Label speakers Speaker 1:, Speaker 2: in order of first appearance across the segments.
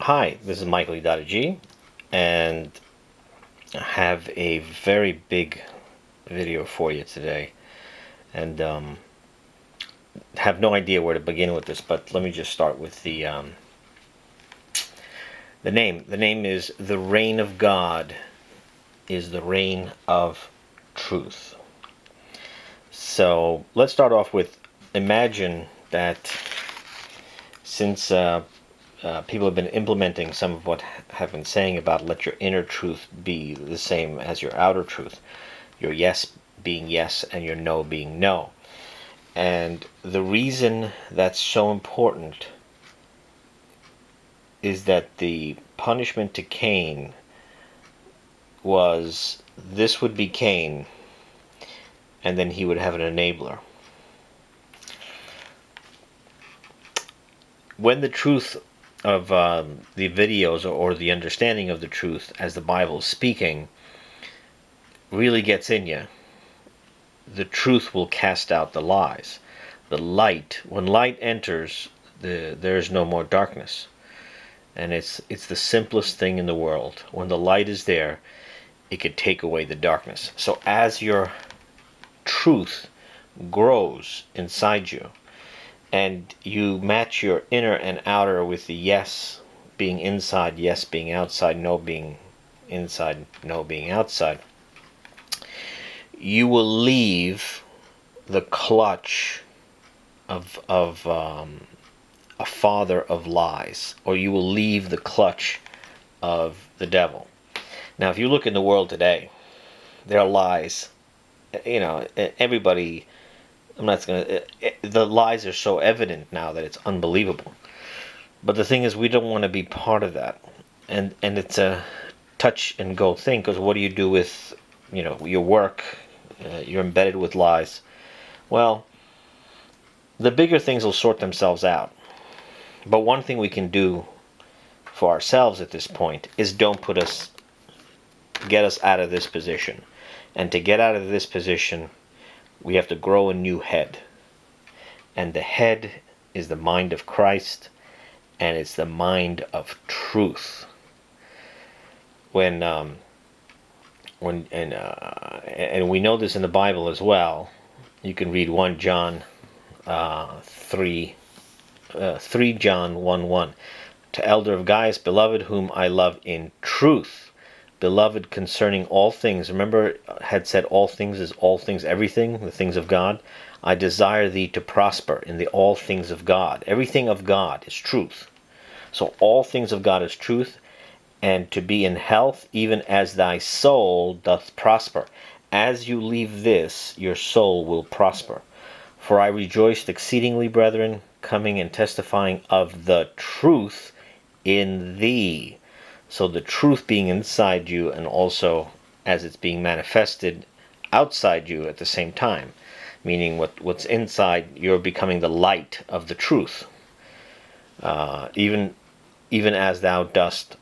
Speaker 1: Hi, this is Michael E.G, and I have a very big video for you today, and have no idea where to begin with this, but let me just start with the name. The name is "The Reign of God is the Reign of Truth." So let's start off with, imagine that since people have been implementing some of what have been saying about let your inner truth be the same as your outer truth, your yes being yes and your no being no. And the reason that's so important is that the punishment to Cain was this would be Cain, and then he would have an enabler. When the truth of the videos or the understanding of the truth as the Bible is speaking really gets in you, the truth will cast out the lies. The light, when light enters, there is no more darkness. And it's the simplest thing in the world. When the light is there, it could take away the darkness. So as your truth grows inside you, and you match your inner and outer with the yes being inside, yes being outside, no being inside, no being outside, you will leave the clutch of a father of lies, or you will leave the clutch of the devil. Now, if you look in the world today, there are lies. Everybody. I'm not gonna. The lies are so evident now that it's unbelievable. But the thing is, we don't want to be part of that, and it's a touch and go thing. Because what do you do with, your work? You're embedded with lies. Well, the bigger things will sort themselves out. But one thing we can do for ourselves at this point is don't get us out of this position. And to get out of this position, we have to grow a new head. And the head is the mind of Christ, and it's the mind of truth. And we know this in the Bible as well. You can read 1 John 3 John 1:1. To Elder of Gaius, beloved, whom I love in truth, beloved concerning all things. Remember, had said all things is all things, everything, the things of God. I desire thee to prosper in the all things of God. Everything of God is truth. So all things of God is truth, and to be in health, even as thy soul doth prosper. As you leave this, your soul will prosper. For I rejoiced exceedingly, brethren, coming and testifying of the truth in thee. So the truth being inside you, and also as it's being manifested outside you at the same time. Meaning what's inside, you're becoming the light of the truth. Even as thou dost,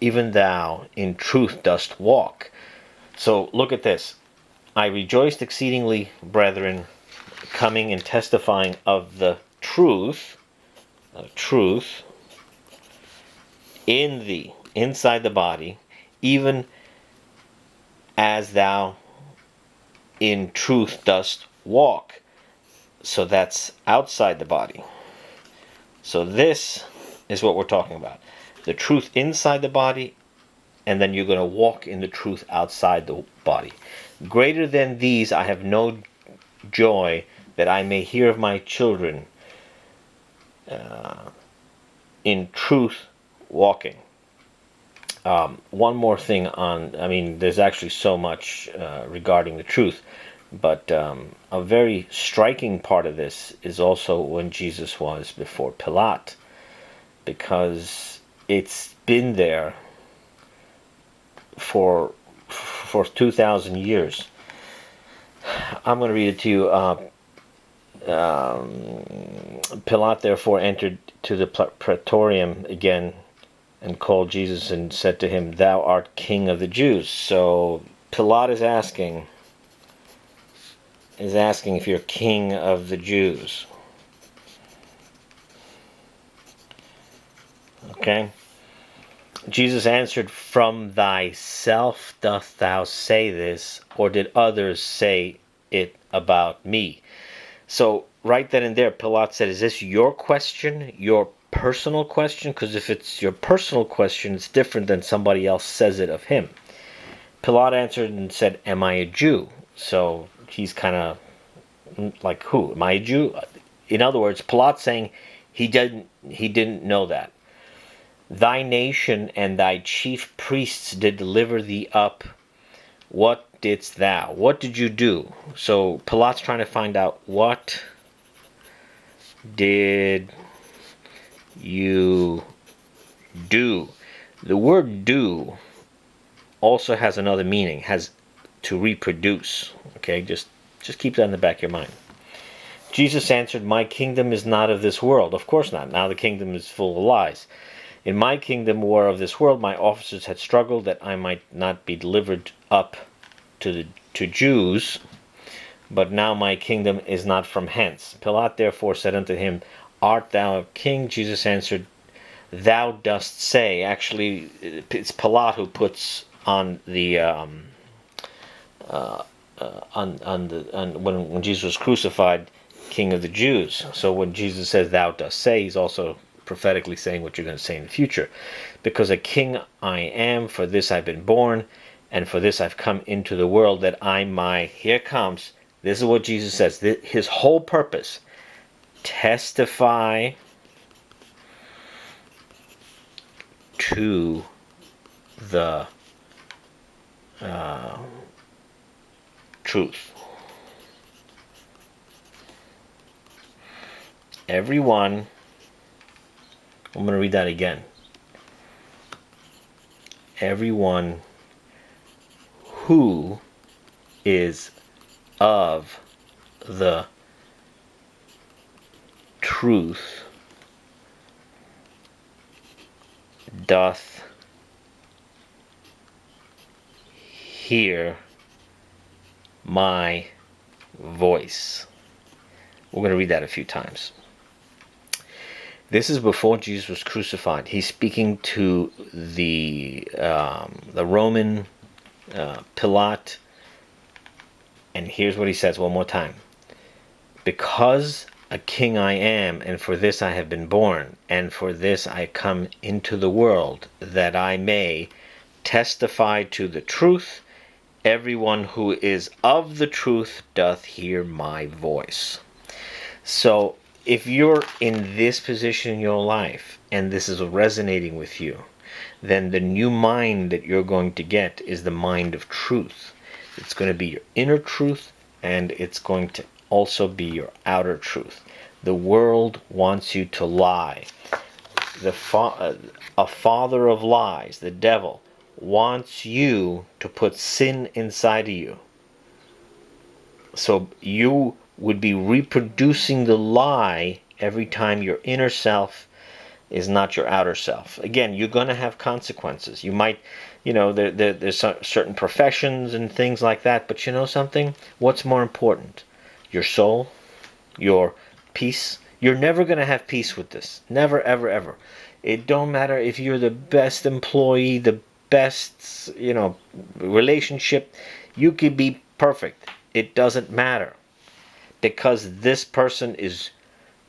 Speaker 1: even thou in truth dost walk. So look at this. I rejoiced exceedingly, brethren, coming and testifying of the truth in thee, inside the body, even as thou in truth dost walk. So that's outside the body. So this is what we're talking about. The truth inside the body, and then you're going to walk in the truth outside the body. Greater than these I have no joy, that I may hear of my children in truth walking. One more thing there's actually so much regarding the truth, but a very striking part of this is also when Jesus was before Pilate, because it's been there for 2,000 years. I'm going to read it to you. Pilate therefore entered to the praetorium again, and called Jesus and said to him, Thou art King of the Jews. So Pilate is asking if you're King of the Jews. Okay? Jesus answered, From thyself dost thou say this, or did others say it about me? So right then and there, Pilate said, is this your question, your personal question? Because if it's your personal question, it's different than somebody else says it of him. Pilate answered and said, am I a Jew? So he's kind of like, who? Am I a Jew? In other words, Pilate saying he didn't know that. Thy nation and thy chief priests did deliver thee up. What didst thou? What did you do? So Pilate's trying to find out, what did you do? The word do also has another meaning, has to reproduce. Okay, just keep that in the back of your mind. Jesus answered, my kingdom is not of this world. Of course not. Now the kingdom is full of lies. In my kingdom were of this world, my officers had struggled that I might not be delivered up to Jews, but now my kingdom is not from hence. Pilate therefore said unto him, art thou a king? Jesus answered, thou dost say. Actually, it's Pilate who puts on the when Jesus was crucified, King of the Jews. So when Jesus says thou dost say, he's also prophetically saying what you're going to say in the future. Because a king I am, for this I've been born, and for this I've come into the world, that I might, here comes, this is what Jesus says, his whole purpose, testify to the truth. Everyone, I'm going to read that again. Everyone who is of the truth doth hear my voice. We're going to read that a few times. This is before Jesus was crucified. He's speaking to the Roman Pilate, and here's what he says one more time. Because a king I am, and for this I have been born, and for this I come into the world, that I may testify to the truth. Everyone who is of the truth doth hear my voice. So if you're in this position in your life and this is resonating with you, then the new mind that you're going to get is the mind of truth. It's going to be your inner truth, and it's going to also be your outer truth. The world wants you to lie. A father of lies, the devil, wants you to put sin inside of you. So you would be reproducing the lie every time your inner self is not your outer self. Again, you're going to have consequences. You might, there's certain professions and things like that, but you know something? What's more important? Your soul, your peace. You're never going to have peace with this. Never, ever, ever. It don't matter if you're the best employee, the best, relationship. You could be perfect. It doesn't matter. Because this person is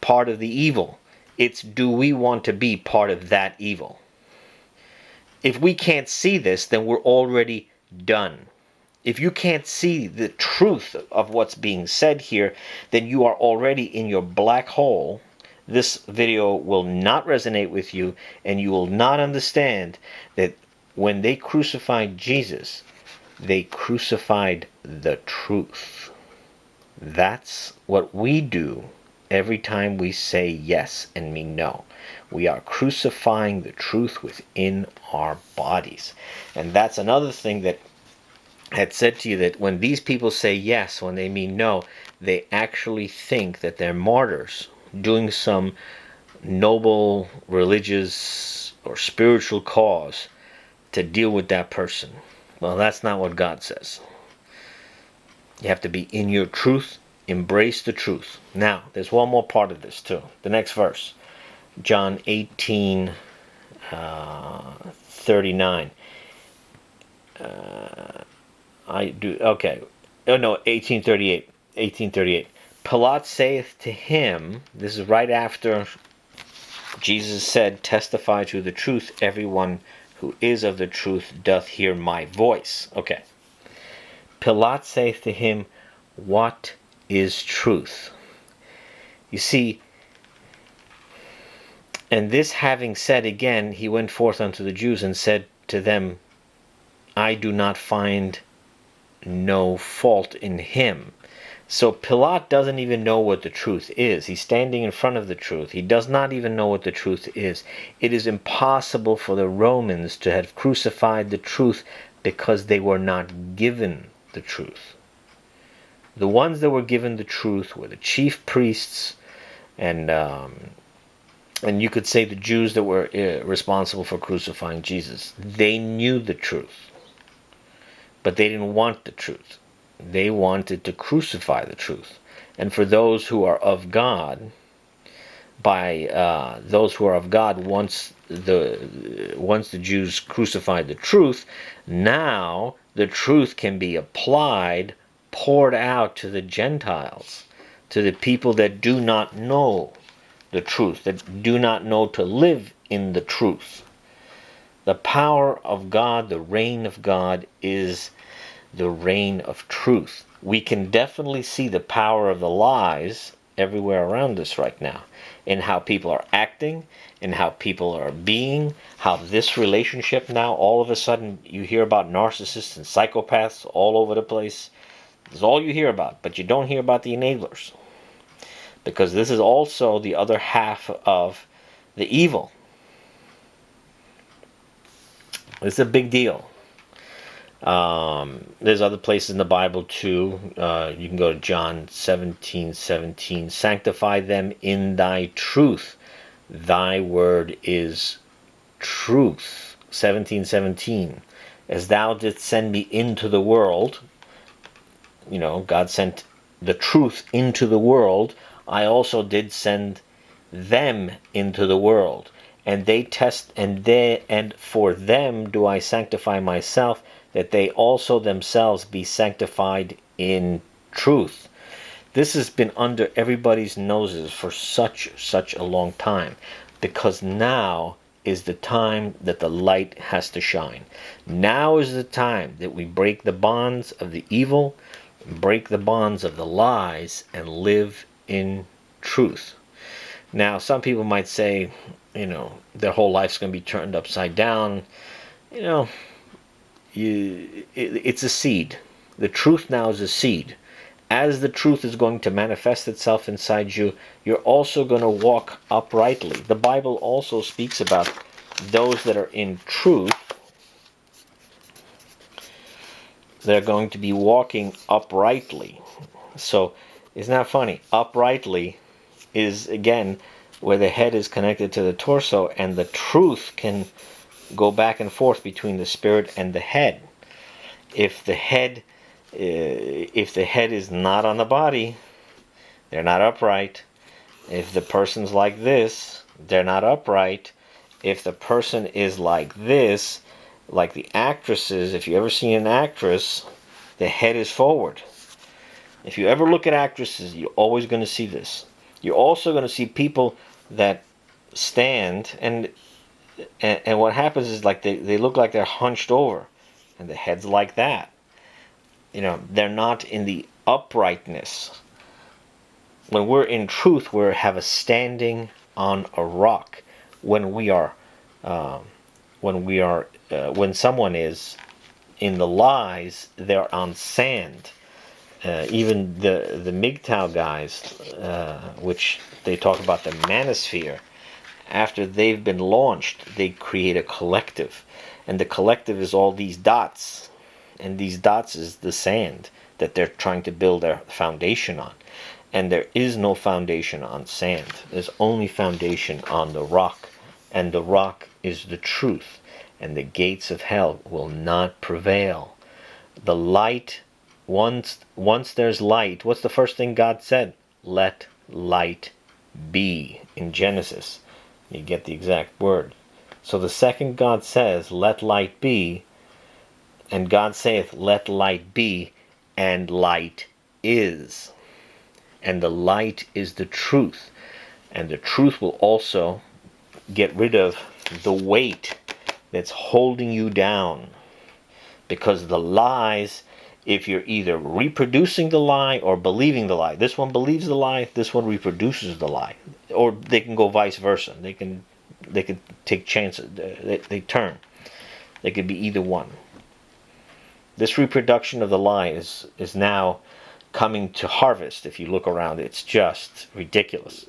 Speaker 1: part of the evil. It's, do we want to be part of that evil? If we can't see this, then we're already done. If you can't see the truth of what's being said here, then you are already in your black hole. This video will not resonate with you, and you will not understand that when they crucified Jesus, they crucified the truth. That's what we do every time we say yes and mean no. We are crucifying the truth within our bodies. And that's another thing that I had said to you, that when these people say yes when they mean no, they actually think that they're martyrs doing some noble religious or spiritual cause to deal with that person. Well, that's not what God says. You have to be in your truth, embrace the truth. Now, there's one more part of this too. The next verse, John 18, 39. I do, okay. Oh no, 1838. 1838. Pilate saith to him, this is right after Jesus said, testify to the truth, everyone who is of the truth doth hear my voice. Okay. Pilate saith to him, what is truth? You see, and this having said again, he went forth unto the Jews and said to them, I do not find no fault in him. So Pilate doesn't even know what the truth is. He's standing in front of the truth. He does not even know what the truth is. It is impossible for the Romans to have crucified the truth because they were not given the truth. The ones that were given the truth were the chief priests and you could say the Jews that were responsible for crucifying Jesus. They knew the truth, but they didn't want the truth. They wanted to crucify the truth. And for those who are of God, those who are of God, once the Jews crucified the truth, now the truth can be applied, poured out to the Gentiles, to the people that do not know the truth, that do not know to live in the truth. The power of God, the reign of God, is the reign of truth. We can definitely see the power of the lies everywhere around us right now, in how people are acting, in how people are being, how this relationship now, all of a sudden you hear about narcissists and psychopaths all over the place. This is all you hear about, but you don't hear about the enablers, because this is also the other half of the evil. It's a big deal. There's other places in the Bible too. You can go to John 17:17. Sanctify them in thy truth. Thy word is truth. 17:17. As thou didst send me into the world, God sent the truth into the world. I also did send them into the world. And and for them do I sanctify myself, that they also themselves be sanctified in truth. This has been under everybody's noses for such a long time, because now is the time that the light has to shine. Now is the time that we break the bonds of the evil, break the bonds of the lies, and live in truth. Now, some people might say, their whole life's going to be turned upside down. It's a seed. The truth now is a seed. As the truth is going to manifest itself inside you, you're also going to walk uprightly. The Bible also speaks about those that are in truth. They're going to be walking uprightly. So, isn't that funny? Uprightly is, again, where the head is connected to the torso, and the truth can go back and forth between the spirit and the head. If the head is not on the body, they're not upright. If the person's like this, they're not upright. If the person is like this, like the actresses, if you ever see an actress, the head is forward. If you ever look at actresses, you're always going to see this. You're also going to see people that stand, and what happens is, like, they look like they're hunched over, and the head's like that. They're not in the uprightness. When we're in truth, we have a standing on a rock. When someone is in the lies, they're on sand. Even the MGTOW guys, which they talk about the manosphere, after they've been launched, they create a collective. And the collective is all these dots. And these dots is the sand that they're trying to build their foundation on. And there is no foundation on sand. There's only foundation on the rock. And the rock is the truth. And the gates of hell will not prevail. The light, once there's light, what's the first thing God said? Let light be, in Genesis. You get the exact word. So the second God says, let light be, and God saith, let light be, and light is. And the light is the truth. And the truth will also get rid of the weight that's holding you down. Because the lies, if you're either reproducing the lie or believing the lie, this one believes the lie, this one reproduces the lie, or they can go vice versa. They can take chances. They turn. They could be either one. This reproduction of the lie is now coming to harvest. If you look around, it's just ridiculous.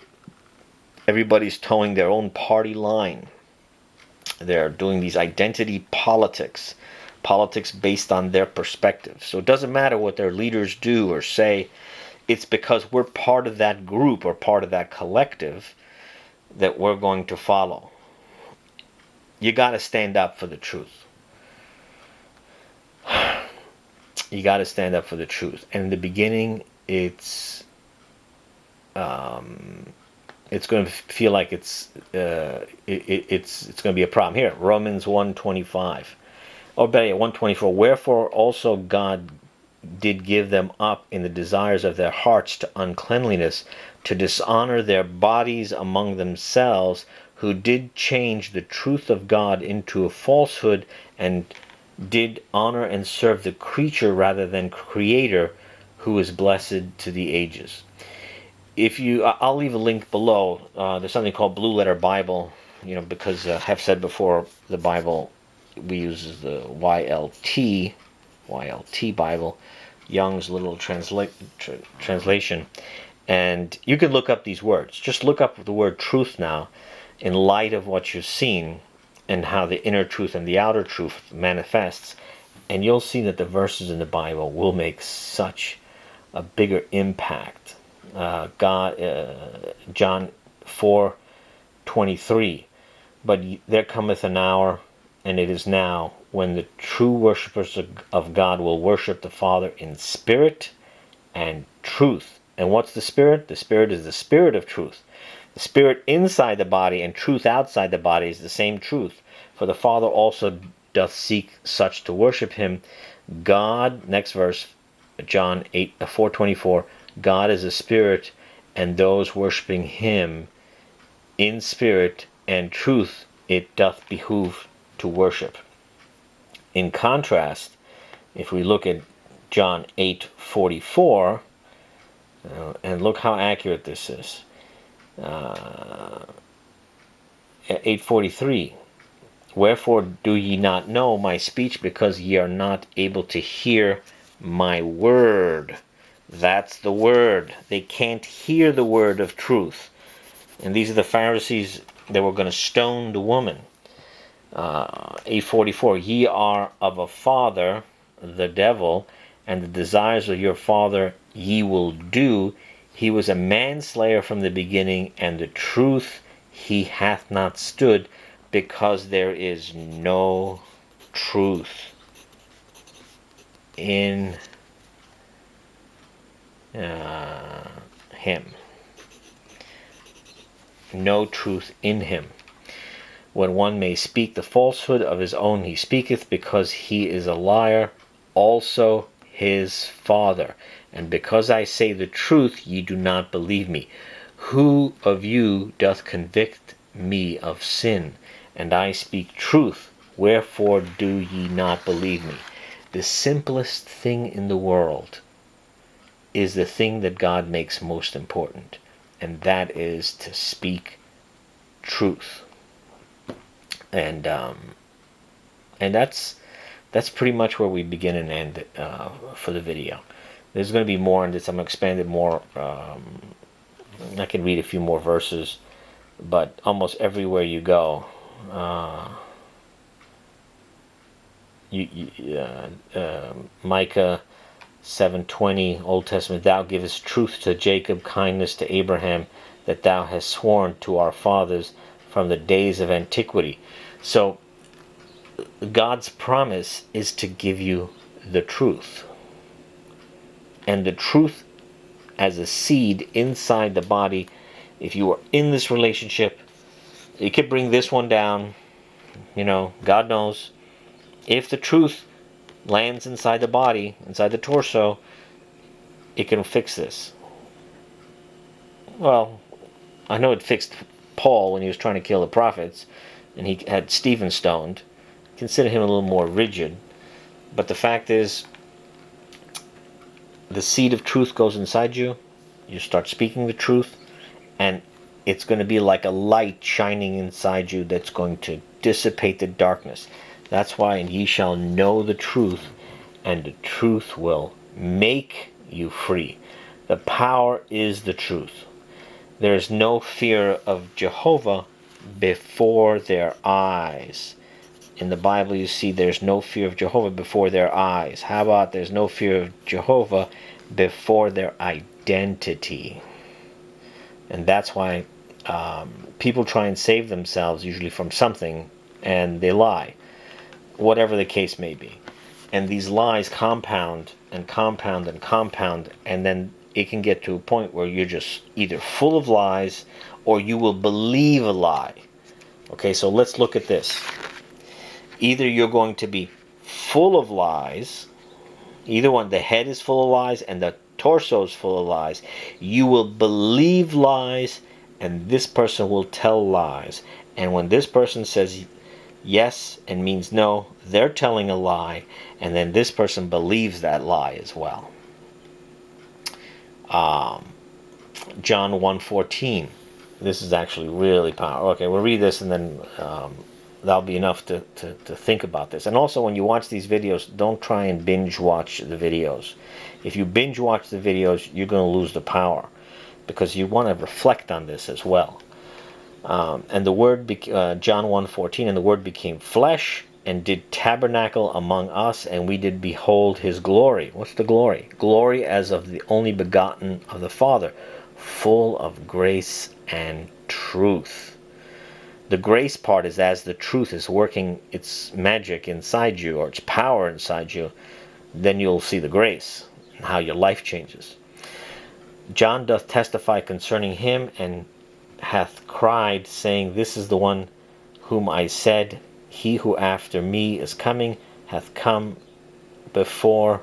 Speaker 1: Everybody's towing their own party line. They're doing these identity politics based on their perspective. So it doesn't matter what their leaders do or say. It's because we're part of that group or part of that collective that we're going to follow. You got to stand up for the truth. You got to stand up for the truth. And in the beginning, it's going to feel like it's going to be a problem. Here, Romans 1:25. Or better yet, 1:24. Wherefore also God did give them up in the desires of their hearts to uncleanliness, to dishonor their bodies among themselves, who did change the truth of God into a falsehood, and did honor and serve the creature rather than Creator, who is blessed to the ages. I'll leave a link below. There's something called Blue Letter Bible, because I have said before, the Bible we use the YLT Bible, Young's Literal Translation, and you can look up these words. Just look up the word truth now, in light of what you've seen and how the inner truth and the outer truth manifests, and you'll see that the verses in the Bible will make such a bigger impact. John 4:23, but there cometh an hour, and it is now, when the true worshippers of God will worship the Father in spirit and truth. And what's the Spirit? The Spirit is the Spirit of truth. The Spirit inside the body and truth outside the body is the same truth. For the Father also doth seek such to worship him. God, next verse, John 4:24, God is a spirit, and those worshiping him in spirit and truth it doth behoove to worship. In contrast, if we look at John 8:44, and look how accurate this is. 8:43, wherefore do ye not know my speech, because ye are not able to hear my word. That's the word. They can't hear the word of truth. And these are the Pharisees that were going to stone the woman. 8:44, ye are of a father, the devil, and the desires of your father ye will do. He was a manslayer from the beginning, and the truth he hath not stood, because there is no truth in him. No truth in him. When one may speak the falsehood of his own, he speaketh, because he is a liar, also his father. And because I say the truth, ye do not believe me. Who of you doth convict me of sin? And I speak truth. Wherefore do ye not believe me? The simplest thing in the world is the thing that God makes most important, and that is to speak truth. And that's pretty much where we begin and end for the video. There's going to be more on this. I'm going to expand it more. I can read a few more verses, but almost everywhere you go, Micah 7:20, Old Testament, thou givest truth to Jacob, kindness to Abraham, that thou hast sworn to our fathers from the days of antiquity. So God's promise is to give you the truth. And the truth as a seed inside the body, if you are in this relationship, you could bring this one down, God knows. If the truth lands inside the body, inside the torso, it can fix this. Well, I know it fixed Paul when he was trying to kill the prophets, and he had Stephen stoned. Consider him a little more rigid. But the fact is, the seed of truth goes inside you. You start speaking the truth, and it's going to be like a light shining inside you that's going to dissipate the darkness. That's why, and ye shall know the truth, and the truth will make you free. The power is the truth. There is no fear of Jehovah before their eyes. In the Bible, you see there's no fear of Jehovah before their eyes. How about there's no fear of Jehovah before their identity? And that's why people try and save themselves, usually from something, and they lie, whatever the case may be. And these lies compound and compound and compound, and then it can get to a point where you're just either full of lies or you will believe a lie. Okay, so let's look at this. Either you're going to be full of lies, either one, the head is full of lies and the torso is full of lies. You will believe lies, and this person will tell lies. And when this person says yes and means no, they're telling a lie, and then this person believes that lie as well. John 1:14. This is actually really powerful. Okay, we'll read this, and then that'll be enough to think about this. And also, when you watch these videos, don't try and binge watch the videos. If you binge watch the videos, you're going to lose the power, because you want to reflect on this as well. And the word, John 1:14, and the word became flesh and did tabernacle among us, and we did behold his glory. What's the glory? Glory as of the only begotten of the Father, full of grace and truth. The grace part is as the truth is working its magic inside you, or its power inside you, then you'll see the grace and how your life changes. John doth testify concerning him, and hath cried, saying, This is the one whom I said, He who after me is coming hath come before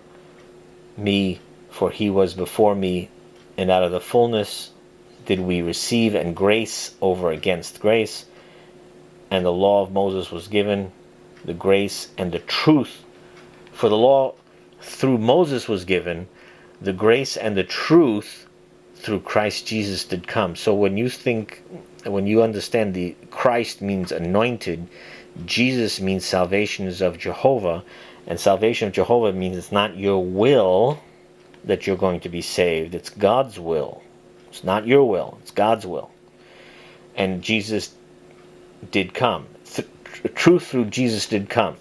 Speaker 1: me, for he was before me, and out of the fullness did we receive, and grace over against grace. And the law of Moses was given, the grace and the truth. For the law through Moses was given, the grace and the truth through Christ Jesus did come. So when you understand the Christ means anointed, Jesus means salvation is of Jehovah, and salvation of Jehovah means it's not your will that you're going to be saved, it's God's will. It's not your will, it's God's will. And Jesus did come. Truth through Jesus did come.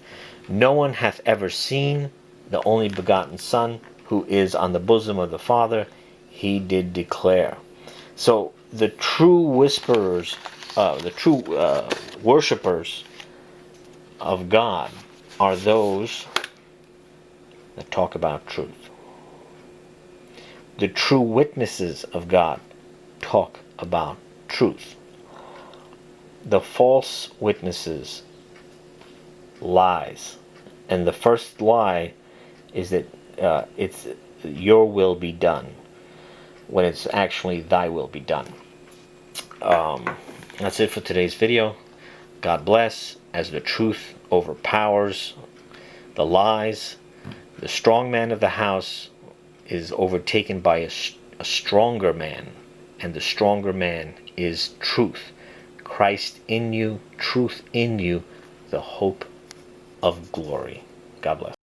Speaker 1: No one hath ever seen the only begotten Son, who is on the bosom of the Father, he did declare. So the true whisperers, the true worshipers of God are those that talk about truth. The true witnesses of God talk about truth. The false witnesses lies, and the first lie is that it's your will be done, when it's actually thy will be done. That's it for today's video. God bless. As the truth overpowers the lies, the strong man of the house is overtaken by a stronger man, and the stronger man is truth. Christ in you, truth in you, the hope of glory. God bless.